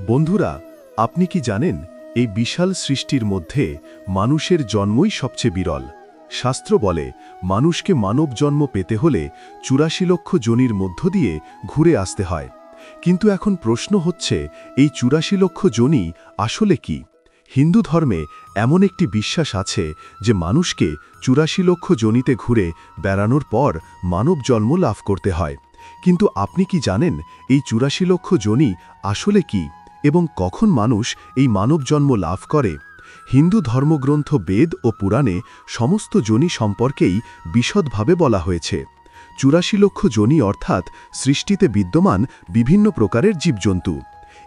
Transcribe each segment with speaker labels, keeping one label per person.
Speaker 1: বন্ধুরা, আপনি কি জানেন এই বিশাল সৃষ্টির মধ্যে মানুষের জন্মই সবচেয়ে বিরল। শাস্ত্র বলে মানুষকে মানব জন্ম পেতে হলে ৮৪ লক্ষ যোনির মধ্য দিয়ে ঘুরে আসতে হয়। কিন্তু এখন প্রশ্ন হচ্ছে, এই ৮৪ লক্ষ যোনি আসলে কি? হিন্দু ধর্মে এমন একটি বিশ্বাস আছে যে মানুষকে ৮৪ লক্ষ যোনিতে ঘুরে বেড়ানোর পর মানব জন্ম লাভ করতে হয়। কিন্তু আপনি কি জানেন এই ৮৪ লক্ষ যোনি আসলে কি এবং কখন মানুষ এই মানব জন্ম লাভ করে? হিন্দু ধর্মগ্রন্থ বেদ ও পুরাণে সমস্ত যোনি সম্পর্কেই বিশদভাবে বলা হয়েছে। ৮৪ লক্ষ যোনি অর্থাৎ সৃষ্টিতে বিদ্যমান বিভিন্ন প্রকারের জীবজন্তু।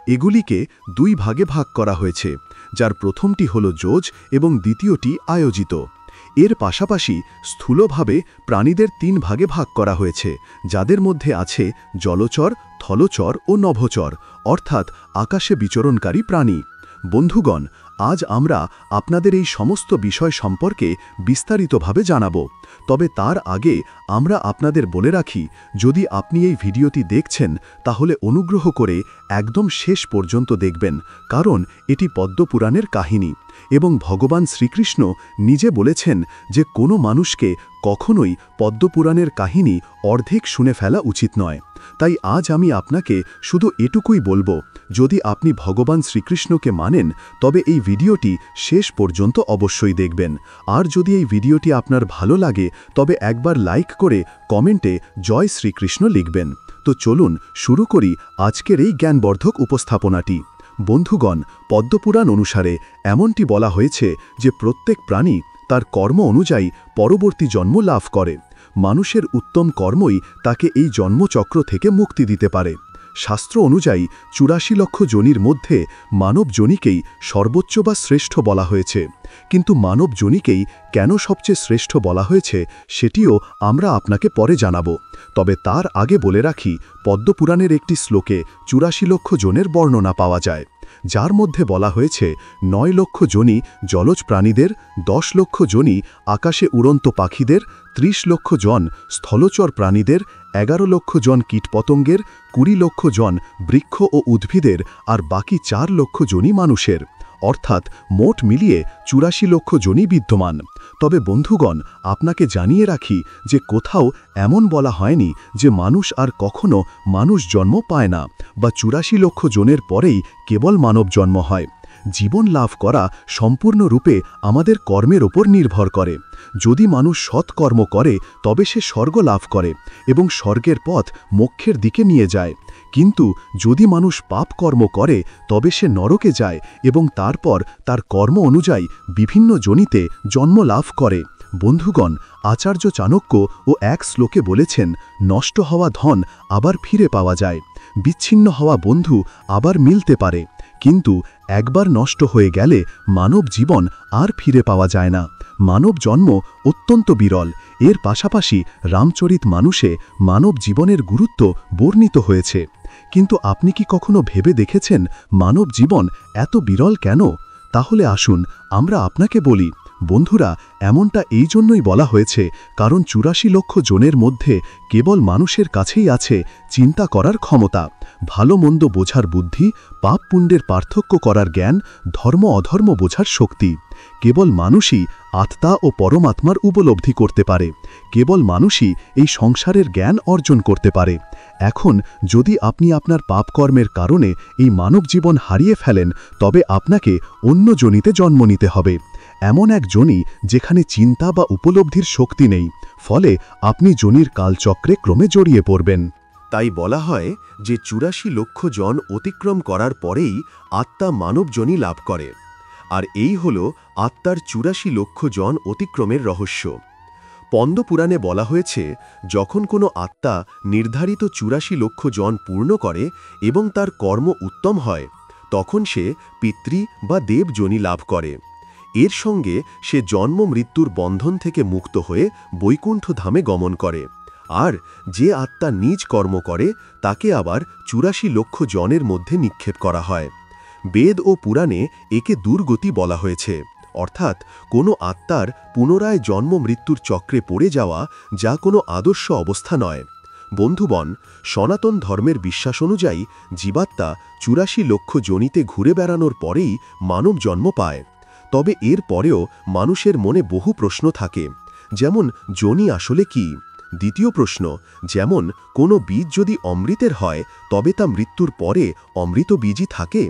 Speaker 1: এগুলিকে দুই ভাগে ভাগ করা হয়েছে, যার প্রথমটি হল যোজ এবং দ্বিতীয়টি আয়োজিত। এর পাশাপাশি স্থূলভাবে প্রাণীদের ৩ ভাগে ভাগ করা হয়েছে, যাদের মধ্যে আছে জলচর, থলচর ও নভোচর, অর্থাৎ আকাশে বিচরণকারী প্রাণী। বন্ধুগণ, আজ আমরা আপনাদের এই সমস্ত বিষয় সম্পর্কে বিস্তারিতভাবে জানাব। তবে তার আগে আমরা আপনাদের বলে রাখি, যদি আপনি এই ভিডিওটি দেখছেন তাহলে অনুগ্রহ করে একদম শেষ পর্যন্ত দেখবেন, কারণ এটি পদ্মপুরাণের কাহিনী এবং ভগবান শ্রীকৃষ্ণ নিজে বলেছেন যে কোনো মানুষকে কখনোই পদ্মপুরাণের কাহিনী অর্ধেক শুনে ফেলা উচিত নয়। তাই আজ আমি আপনাকে শুধু এটুকুই বলবো, যদি আপনি ভগবান শ্রীকৃষ্ণকে মানেন তবে এই ভিডিওটি শেষ পর্যন্ত অবশ্যই দেখবেন। আর যদি এই ভিডিওটি আপনার ভালো লাগে তবে একবার লাইক করে কমেন্টে জয় শ্রীকৃষ্ণ লিখবেন। তো চলুন শুরু করি আজকের এই জ্ঞানবর্ধক উপস্থাপনাটি। বন্ধুগণ, পদ্মপুরাণ অনুসারে এমনটি বলা হয়েছে যে প্রত্যেক প্রাণী তার কর্ম অনুযায়ী পরবর্তী জন্ম লাভ করে। মানুষের উত্তম কর্মই তাকে এই জন্মচক্র থেকে মুক্তি দিতে পারে। শাস্ত্র অনুযায়ী ৮৪ লক্ষ যোনির মধ্যে মানব যোনিকেই সর্বোচ্চ বা শ্রেষ্ঠ বলা হয়েছে। কিন্তু মানব যোনিকেই কেন সবচেয়ে শ্রেষ্ঠ বলা হয়েছে সেটিও আমরা আপনাকে পরে জানাব। তবে তার আগে বলে রাখি, পদ্মপুরাণের একটি শ্লোকে ৮৪ লক্ষ যোনের বর্ণনা পাওয়া যায়, যার মধ্যে বলা হয়েছে ৯ লক্ষ যোনি জলজ প্রাণীদের, ১০ লক্ষ যোনি আকাশে উড়ন্ত পাখিদের, ৩০ লক্ষ জন স্থলচর প্রাণীদের, ১১ লক্ষ জন কীটপতঙ্গের, ২০ লক্ষ জন বৃক্ষ ও উদ্ভিদের, আর বাকি ৪ লক্ষ যোনি মানুষের। অর্থাৎ মোট মিলিয়ে ৮৪ লক্ষ যোনি বিদ্যমান। তবে বন্ধুগণ, আপনাকে জানিয়ে রাখি যে কোথাও এমন বলা হয়নি যে মানুষ আর কখনো মানুষ জন্ম পায় না, বা ৮৪ লক্ষ যোনের পরেই কেবল মানব জন্ম হয়। জীবন লাভ করা সম্পূর্ণরূপে আমাদের কর্মের ওপর নির্ভর করে। যদি মানুষ সৎকর্ম করে তবে সে স্বর্গ লাভ করে এবং স্বর্গের পথ মোক্ষের দিকে নিয়ে যায়। কিন্তু যদি মানুষ পাপ কর্ম করে তবে সে নরকে যায় এবং তারপর তার কর্ম অনুযায়ী বিভিন্ন যোনিতে জন্ম লাভ করে। বন্ধুগণ, আচার্য চাণক্য ও এক শ্লোকে বলেছেন, নষ্ট হওয়া ধন আবার ফিরে পাওয়া যায়, বিচ্ছিন্ন হওয়া বন্ধু আবার মিলতে পারে, কিন্তু একবার নষ্ট হয়ে গেলে মানব জীবন আর ফিরে পাওয়া যায় না। মানব জন্ম অত্যন্ত বিরল। এর পাশাপাশি রামচরিত মানুষে মানব জীবনের গুরুত্ব বর্ণিত হয়েছে। কিন্তু আপনি কি কখনো ভেবে দেখেছেন মানব জীবন এত বিরল কেন? তাহলে আসুন আমরা আপনাকে বলি। বন্ধুরা, এমনটা এই জন্যই বলা হয়েছে কারণ ৮৪ লক্ষ যোনের মধ্যে কেবল মানুষের কাছেই আছে চিন্তা করার ক্ষমতা, ভালো মন্দ বোঝার বুদ্ধি, পাপ পুণ্যের পার্থক্য করার জ্ঞান, ধর্ম অধর্ম বোঝার শক্তি। কেবল মানুষই আত্মা ও পরমাত্মার উপলব্ধি করতে পারে। কেবল মানুষই এই সংসারের জ্ঞান অর্জন করতে পারে। এখন যদি আপনি আপনার পাপকর্মের কারণে এই মানব জীবন হারিয়ে ফেলেন তবে আপনাকে অন্য যোনিতে জন্ম নিতে হবে, এমন এক যোনি যেখানে চিন্তা বা উপলব্ধির শক্তি নেই। ফলে আপনি যোনির কালচক্রে ক্রমে জড়িয়ে পড়বেন।
Speaker 2: তাই বলা হয় যে ৮৪ লক্ষ জন অতিক্রম করার পরেই আত্মা মানব যোনি লাভ করে। আর এই হল আত্মার ৮৪ লক্ষ জন অতিক্রমের রহস্য। পদ্মপুরাণে বলা হয়েছে, যখন কোনো আত্মা নির্ধারিত ৮৪ লক্ষ জন পূর্ণ করে এবং তার কর্ম উত্তম হয়, তখন সে পিতৃ বা দেব যোনি লাভ করে। এর সঙ্গে সে জন্ম মৃত্যুর বন্ধন থেকে মুক্ত হয়ে বৈকুণ্ঠ ধামে গমন করে। আর যে আত্মা নিজ কর্ম করে তাকে আবার ৮৪ লক্ষ জনের মধ্যে নিক্ষেপ করা হয়। বেদ ও পুরাণে একে দুর্গতি বলা হয়েছে, অর্থাৎ কোনো আত্মার পুনরায় জন্ম মৃত্যুর চক্রে পড়ে যাওয়া, যা কোনো আদর্শ অবস্থা নয়। বন্ধুগণ, সনাতন ধর্মের বিশ্বাস অনুযায়ী জীবাত্মা ৮৪ লক্ষ যোনিতে ঘুরে বেড়ানোর পরেই মানব জন্ম পায়। তবে এর পরেও মানুষের মনে বহু প্রশ্ন থাকে, যেমন যোনি আসলে কি? দ্বিতীয় প্রশ্ন, যেমন কোনো বীজ যদি অমৃতের হয় তবে তা মৃত্যুর পরে অমৃত বীজই থাকে?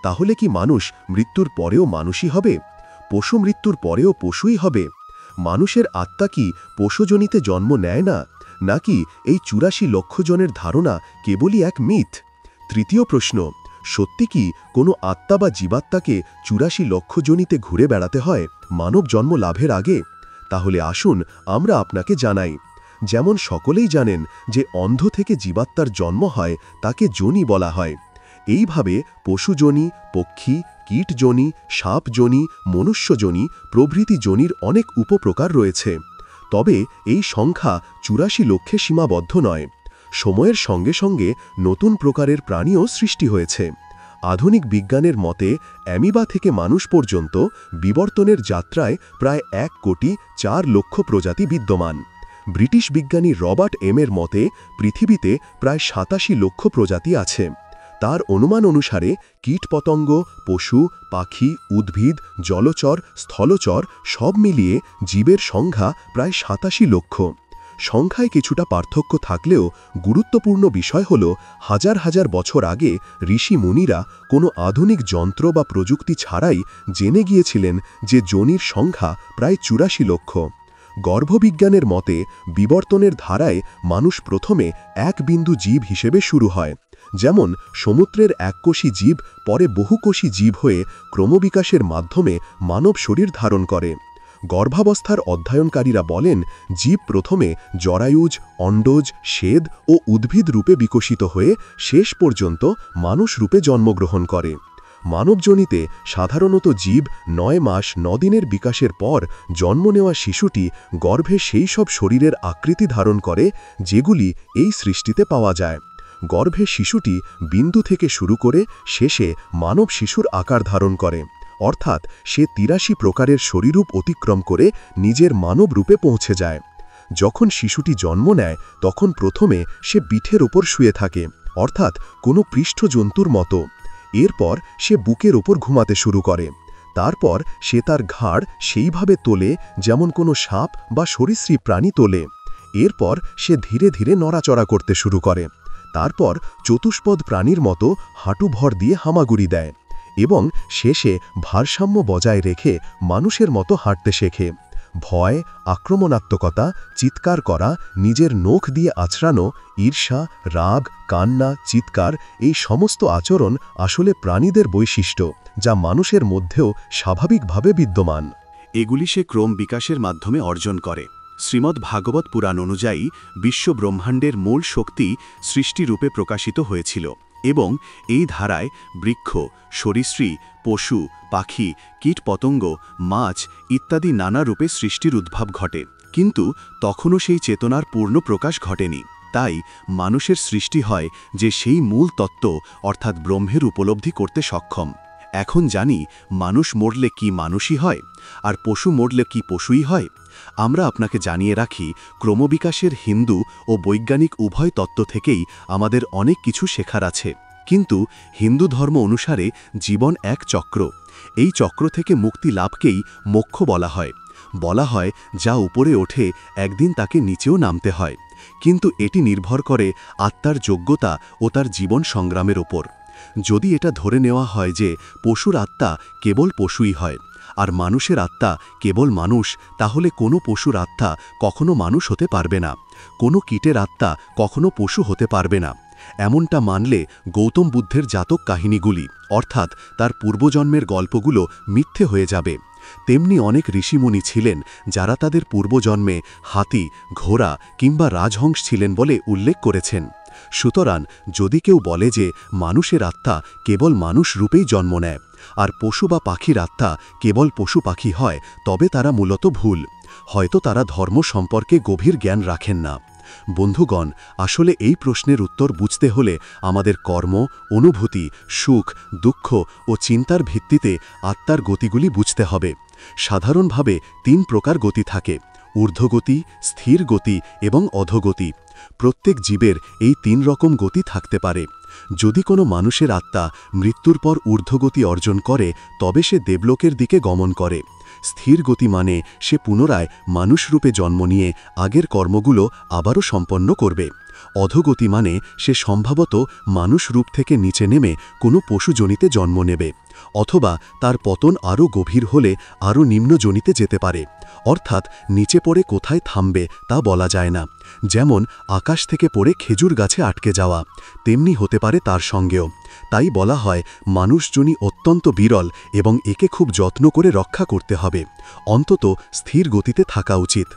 Speaker 2: তাহলে কি মানুষ মৃত্যুর পরেও মানুষই হবে? পশু মৃত্যুর পরেও পশুই হবে? মানুষের আত্মা কি পশুজনিতে জন্ম নেয় না, নাকি এই ৮৪ লক্ষ জনের ধারণা কেবলই এক মিথ? তৃতীয় প্রশ্ন, সত্যি কি কোনো আত্মা বা জীবাত্মাকে ৮৪ লক্ষ জনিতে ঘুরে বেড়াতে হয় মানব জন্ম লাভের আগে? তাহলে আসুন আমরা আপনাকে জানাই। যেমন সকলেই জানেন যে অন্ধ থেকে জীবাত্মার জন্ম হয় তাকে যোনি বলা হয়। এইভাবে পশুযোনি, পক্ষী, কীটযোনি, সাপযোনি, মনুষ্যযোনি প্রভৃতি যোনির অনেক উপপ্রকার রয়েছে। তবে এই সংখ্যা ৮৪ লক্ষে সীমাবদ্ধ নয়। সময়ের সঙ্গে সঙ্গে নতুন প্রকারের প্রাণীও সৃষ্টি হয়েছে। আধুনিক বিজ্ঞানের মতে অ্যামিবা থেকে মানুষ পর্যন্ত বিবর্তনের যাত্রায় প্রায় ১,৪,০০,০০০ প্রজাতি বিদ্যমান। ব্রিটিশ বিজ্ঞানী রবার্ট এর মতে পৃথিবীতে প্রায় ৮৭ লক্ষ প্রজাতি আছে। তার অনুমান অনুসারে কীটপতঙ্গ, পশু, পাখি, উদ্ভিদ, জলচর, স্থলচর সব মিলিয়ে জীবের সংখ্যা প্রায় ৮৭ লক্ষ। সংখ্যায় কিছুটা পার্থক্য থাকলেও গুরুত্বপূর্ণ বিষয় হল হাজার হাজার বছর আগে ঋষি মুনিরা কোনো আধুনিক যন্ত্র বা প্রযুক্তি ছাড়াই জেনে গিয়েছিলেন যে যোনির সংখ্যা প্রায় ৮৪ লক্ষ। গর্ভবিজ্ঞানের মতে বিবর্তনের ধারায় মানুষ প্রথমে এক বিন্দু জীব হিসেবে শুরু হয়। যেমন সমুদ্রের এককোষী জীব পরে বহুকোষী জীব হয়ে ক্রমবিকাশের মাধ্যমে মানব শরীর ধারণ করে। গর্ভাবস্থার অধ্যয়নকারীরা বলেন জীব প্রথমে জরায়ুজ, অন্ডজ, শ্বেদ ও উদ্ভিদ রূপে বিকশিত হয়ে শেষ পর্যন্ত মানুষ রূপে জন্মগ্রহণ করে। মানবজনিতে সাধারণত জীব ৯ মাস ৯ দিনের বিকাশের পর জন্ম নেওয়া শিশুটি গর্ভে সেই সব শরীরের আকৃতি ধারণ করে যেগুলি এই সৃষ্টিতে পাওয়া যায়। গর্ভে শিশুটি বিন্দু থেকে শুরু করে শেষে মানব শিশুর আকার ধারণ করে, অর্থাৎ সে ৮৩ প্রকারের শরীরূপ অতিক্রম করে নিজের মানব রূপে পৌঁছে যায়। যখন শিশুটি জন্ম নেয় তখন প্রথমে সে পিঠের ওপর শুয়ে থাকে, অর্থাৎ কোনো পৃষ্ঠ জন্তুর মতো। এরপর সে বুকের ওপর ঘুমাতে শুরু করে। তারপর সে তার ঘাড় সেইভাবে তোলে যেমন কোনো সাপ বা সরীসৃপ প্রাণী তোলে। এরপর সে ধীরে ধীরে নড়াচড়া করতে শুরু করে। তারপর চতুষ্পদ প্রাণীর মতো হাঁটু ভর দিয়ে হামাগুড়ি দেয় এবং শেষে ভারসাম্য বজায় রেখে মানুষের মতো হাঁটতে শেখে। ভয়, আক্রমণাত্মকতা, চিৎকার করা, নিজের নখ দিয়ে আঁচড়ানো, ঈর্ষা, রাগ, কান্না, চিৎকার এই সমস্ত আচরণ আসলে প্রাণীদের বৈশিষ্ট্য, যা মানুষের মধ্যেও স্বাভাবিকভাবে বিদ্যমান।
Speaker 1: এগুলি সে ক্রম বিকাশের মাধ্যমে অর্জন করে। শ্রীমদ্ ভাগবত পুরাণ অনুযায়ী বিশ্ব ব্রহ্মাণ্ডের মূল শক্তি সৃষ্টিরূপে প্রকাশিত হয়েছিল এবং এই ধারায় বৃক্ষ, সরীসৃপ, পশু, পাখি, কীটপতঙ্গ, মাছ ইত্যাদি নানা রূপে সৃষ্টির উদ্ভব ঘটে, কিন্তু তখনও সেই চেতনার পূর্ণ প্রকাশ ঘটেনি। তাই মানুষের সৃষ্টি হয় যে সেই মূল তত্ত্ব অর্থাৎ ব্রহ্মের উপলব্ধি করতে সক্ষম। এখন জানি মানুষ মরলে কি মানুষই হয়, আর পশু মরলে কি পশুই হয়। আমরা আপনাকে জানিয়ে রাখি, ক্রমবিকাশের হিন্দু ও বৈজ্ঞানিক উভয় তত্ত্ব থেকেই আমাদের অনেক কিছু শেখার আছে। কিন্তু হিন্দু ধর্ম অনুসারে জীবন এক চক্র। এই চক্র থেকে মুক্তি লাভকেই মোক্ষ বলা হয়। বলা হয় যা উপরে ওঠে একদিন তাকে নিচেও নামতে হয়, কিন্তু এটি নির্ভর করে আত্মার যোগ্যতা ও তার জীবন সংগ্রামের ওপর। যদি এটা ধরে নেওয়া হয় যে পশুর আত্মা কেবল পশুই হয় আর মানুষের আত্মা কেবল মানুষ, তাহলে কোনো পশুর আত্মা কখনো মানুষ হতে পারবে না, কোনো কীটের আত্মা কখনো পশু হতে পারবে না। এমনটা মানলে গৌতম বুদ্ধের জাতক কাহিনীগুলি অর্থাৎ তার পূর্বজন্মের গল্পগুলো মিথ্যে হয়ে যাবে। তেমনি অনেক ঋষিমুনি ছিলেন যারা তাদের পূর্বজন্মে হাতি, ঘোড়া কিংবা রাজহংস ছিলেন বলে উল্লেখ করেছেন। সুতরাং যদি কেউ বলে যে মানুষের আত্মা কেবল মানুষ রূপেই জন্ম নেয় আর পশু বা পাখির আত্মা কেবল পশু পাখি হয়, তবে তারা মূলত ভুল। হয়তো তারা ধর্ম সম্পর্কে গভীর জ্ঞান রাখেন না। বন্ধুগণ, আসলে এই প্রশ্নের উত্তর বুঝতে হলে আমাদের কর্ম, অনুভূতি, সুখ, দুঃখ ও চিন্তার ভিত্তিতে আত্মার গতিগুলি বুঝতে হবে। সাধারণভাবে 3 প্রকার গতি থাকে: ঊর্ধ্বগতি, স্থির গতি এবং অধোগতি। প্রত্যেক জীবের এই 3 রকম গতি থাকতে পারে। যদি কোনো মানুষের আত্মা মৃত্যুর পর ঊর্ধ্বগতি অর্জন করে তবে সে দেবলোকের দিকে গমন করে। স্থির গতি মানে সে পুনরায় মানুষরূপে জন্ম নিয়ে আগের কর্মগুলো আবারও সম্পন্ন করবে। অধোগতি মানে সে সম্ভবত মানুষ রূপ থেকে নিচে নেমে কোনো পশুজনিতে জন্ম নেবে, অথবা তার পতন আরও গভীর হলে আরও নিম্ন জনিতে যেতে পারে। অর্থাৎ নিচে পড়ে কোথায় থামবে তা বলা যায় না। যেমন আকাশ থেকে পড়ে খেজুর গাছে আটকে যাওয়া, তেমনি হতে পারে তার সঙ্গেও। তাই বলা হয় মানুষজনী অত্যন্ত বিরল এবং একে খুব যত্ন করে রক্ষা করতে হবে, অন্তত স্থির গতিতে থাকা উচিত।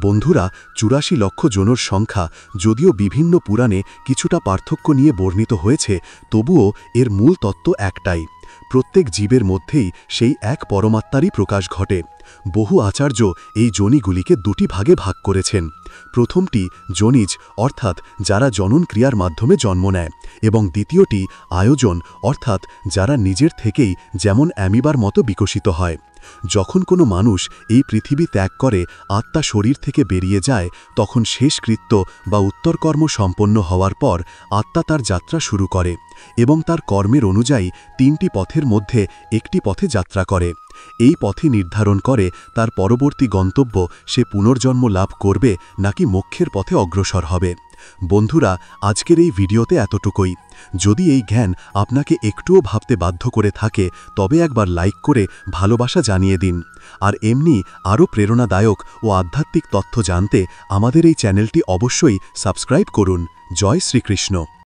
Speaker 1: বন্ধুরা, ৮৪ লক্ষ জনের সংখ্যা যদিও বিভিন্ন পুরাণে কিছুটা পার্থক্য নিয়ে বর্ণিত হয়েছে, তবুও এর মূল তত্ত্ব একটাই। প্রত্যেক জীবের মধ্যেই সেই এক পরমাত্মারই প্রকাশ ঘটে। বহু আচার্য এই যোনিগুলিকে 2টি ভাগে ভাগ করেছেন। প্রথমটি যোনিজ, অর্থাৎ যারা জনন ক্রিয়ার মাধ্যমে জন্ম নেয়, এবং দ্বিতীয়টি আয়োজন, অর্থাৎ যারা নিজের থেকেই যেমন অ্যামিবার মতো বিকশিত হয়। যখন কোনো মানুষ এই পৃথিবী ত্যাগ করে আত্মা শরীর থেকে বেরিয়ে যায়, তখন শেষকৃত্য বা উত্তরকর্ম সম্পন্ন হওয়ার পর আত্মা তার যাত্রা শুরু করে এবং তার কর্মের অনুযায়ী 3টি পথের মধ্যে একটি পথে যাত্রা করে। এই পথই নির্ধারণ করে তার পরবর্তী গন্তব্য সে পুনর্জন্ম লাভ করবে নাকি মোক্ষের পথে অগ্রসর হবে। বন্ধুরা, আজকের এই ভিডিওতে এতটুকুই। যদি এই জ্ঞান আপনাকে একটুও ভাবতে বাধ্য করে থাকে তবে একবার লাইক করে ভালোবাসা জানিয়ে দিন। আর এমনি আরও প্রেরণাদায়ক ও আধ্যাত্মিক তথ্য জানতে আমাদের এই চ্যানেলটি অবশ্যই সাবস্ক্রাইব করুন। জয় শ্রীকৃষ্ণ।